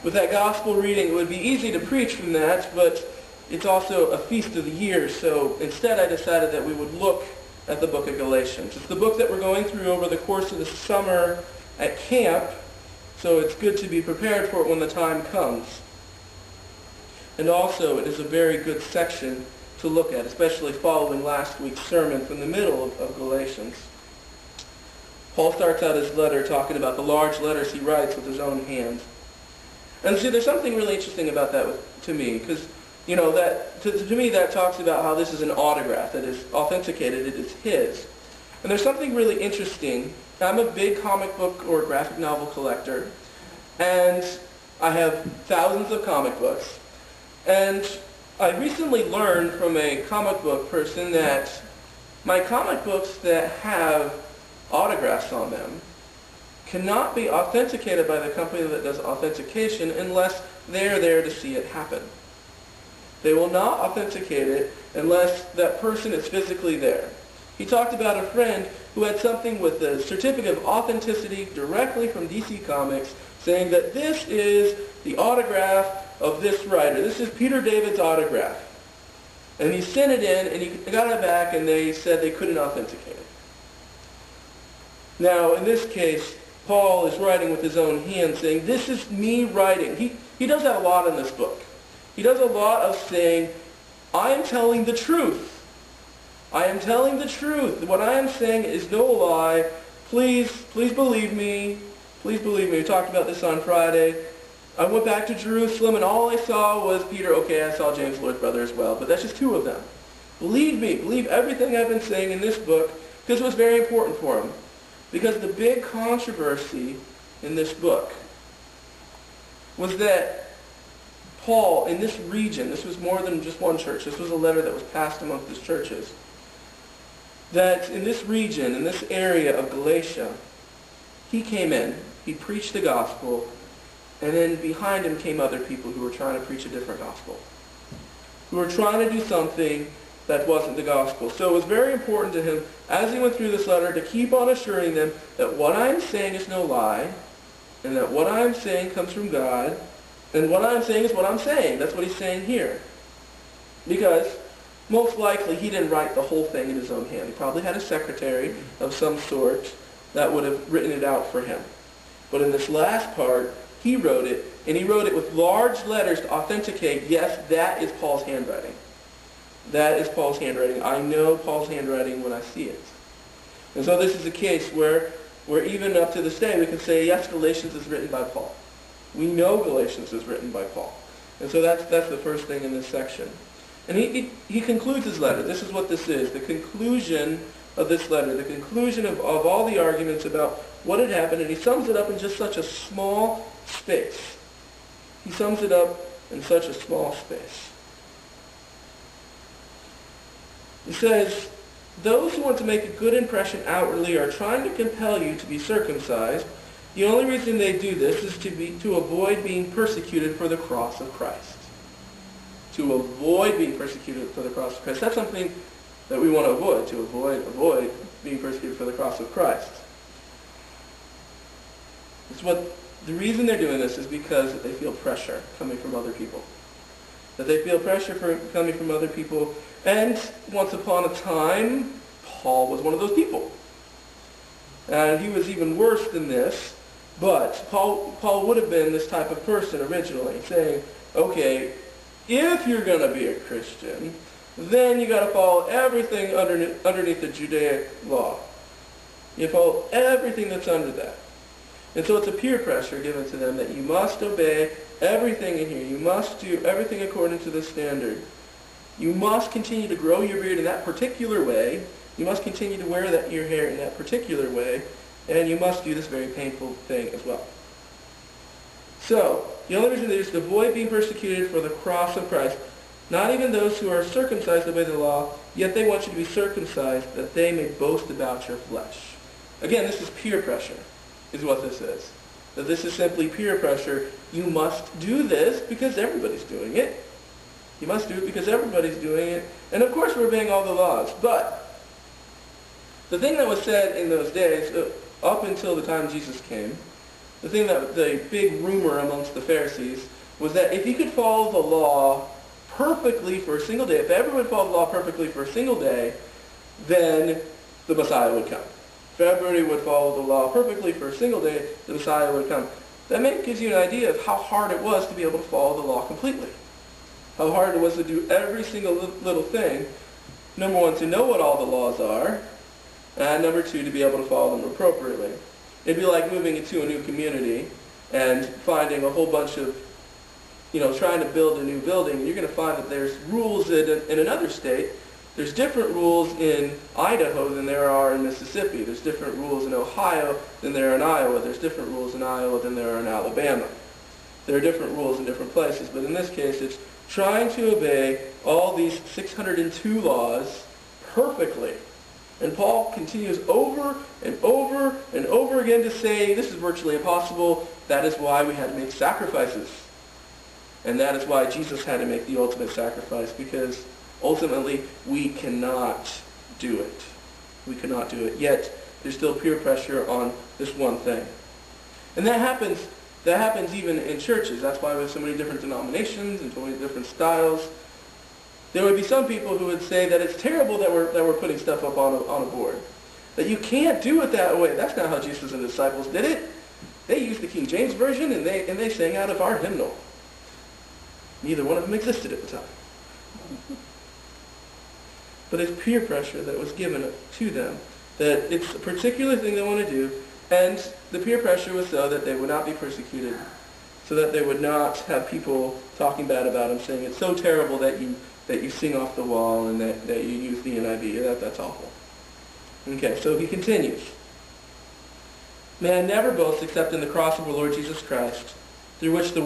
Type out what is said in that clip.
with that gospel reading, it would be easy to preach from that, but it's also a feast of the year, so instead I decided that we would look at the book of Galatians. It's the book that we're going through over the course of the summer at camp, so it's good to be prepared for it when the time comes. And also, it is a very good section to look at, especially following last week's sermon from the middle of Galatians. Paul starts out his letter talking about the large letters he writes with his own hand. And see, there's something really interesting about that to me, because, you know, that to me that talks about how this is an autograph that is authenticated, it is his. And there's something really interesting. I'm a big comic book or graphic novel collector, and I have thousands of comic books. And I recently learned from a comic book person that my comic books that have autographs on them cannot be authenticated by the company that does authentication unless they're there to see it happen. They will not authenticate it unless that person is physically there. He talked about a friend who had something with the certificate of authenticity directly from DC Comics saying that this is the autograph of this writer. This is Peter David's autograph. And he sent it in, and he got it back, and they said they couldn't authenticate it. Now, in this case, Paul is writing with his own hand, saying, this is me writing. He does that a lot in this book. He does a lot of saying, I am telling the truth. I am telling the truth. What I am saying is no lie. Please believe me. Please believe me. We talked about this on Friday. I went back to Jerusalem, and all I saw was Peter. Okay, I saw James, Lord's brother, as well, but that's just two of them. Believe me. Believe everything I've been saying in this book, because it was very important for him. Because the big controversy in this book was that Paul, in this region, this was more than just one church, this was a letter that was passed amongst his churches, that in this region, in this area of Galatia, he came in, he preached the gospel, and then behind him came other people who were trying to preach a different gospel, who were trying to do something that wasn't the gospel. So it was very important to him, as he went through this letter, to keep on assuring them that what I'm saying is no lie, and that what I'm saying comes from God, and what I'm saying is what I'm saying. That's what he's saying here. Because most likely he didn't write the whole thing in his own hand. He probably had a secretary of some sort that would have written it out for him. But in this last part, he wrote it, and he wrote it with large letters to authenticate, yes, that is Paul's handwriting. That is Paul's handwriting. I know Paul's handwriting when I see it. And so this is a case where even up to this day we can say, yes, Galatians is written by Paul. We know Galatians is written by Paul. And so that's the first thing in this section. And he concludes his letter. This is what this is, the conclusion of this letter, the conclusion of all the arguments about what had happened, and he sums it up in just such a small space. He sums it up in such a small space. He says, those who want to make a good impression outwardly are trying to compel you to be circumcised. The only reason they do this is to avoid being persecuted for the cross of Christ. To avoid being persecuted for the cross of Christ. That's something that we want to avoid, to avoid being persecuted for the cross of Christ. The reason they're doing this is because they feel pressure coming from other people. That they feel pressure coming from other people. And once upon a time, Paul was one of those people. And he was even worse than this. But Paul would have been this type of person originally, saying, okay, if you're going to be a Christian, then you got to follow everything underneath the Judaic law. You follow everything that's under that. And so it's a peer pressure given to them that you must obey everything in here. You must do everything according to the standard. You must continue to grow your beard in that particular way. You must continue to wear your hair in that particular way. And you must do this very painful thing as well. So, the only reason is to avoid being persecuted for the cross of Christ. Not even those who are circumcised obey the law, yet they want you to be circumcised, that they may boast about your flesh. Again, this is peer pressure, is what this is. That this is simply peer pressure. You must do this because everybody's doing it. You must do it because everybody's doing it. And of course we're obeying all the laws. But the thing that was said in those days, up until the time Jesus came, the big rumor amongst the Pharisees was that if you could follow the law perfectly for a single day, if everyone followed the law perfectly for a single day, then the Messiah would come. If everybody would follow the law perfectly for a single day, the Messiah would come. That gives you an idea of how hard it was to be able to follow the law completely. How hard it was to do every single little thing. Number one, to know what all the laws are, and number two, to be able to follow them appropriately. It'd be like moving into a new community and finding a whole bunch of, trying to build a new building. And you're going to find that there's rules in another state. There's different rules in Idaho than there are in Mississippi. There's different rules in Ohio than there are in Iowa. There's different rules in Iowa than there are in Alabama. There are different rules in different places. But in this case, it's trying to obey all these 602 laws perfectly. And Paul continues over and over and over again to say, this is virtually impossible. That is why we had to make sacrifices. And that is why Jesus had to make the ultimate sacrifice, because ultimately we cannot do it. We cannot do it. Yet there's still peer pressure on this one thing. And that happens even in churches. That's why we have so many different denominations and so many different styles. There would be some people who would say that it's terrible that we're putting stuff up on a board. That you can't do it that way. That's not how Jesus and the disciples did it. They used the King James Version and they sang out of our hymnal. Neither one of them existed at the time. But it's peer pressure that was given to them, that it's a particular thing they want to do, and the peer pressure was so that they would not be persecuted, so that they would not have people talking bad about them, saying it's so terrible that you sing off the wall and that you use the NIV. That's awful. Okay, so he continues. Man never boasts except in the cross of our Lord Jesus Christ, through which the world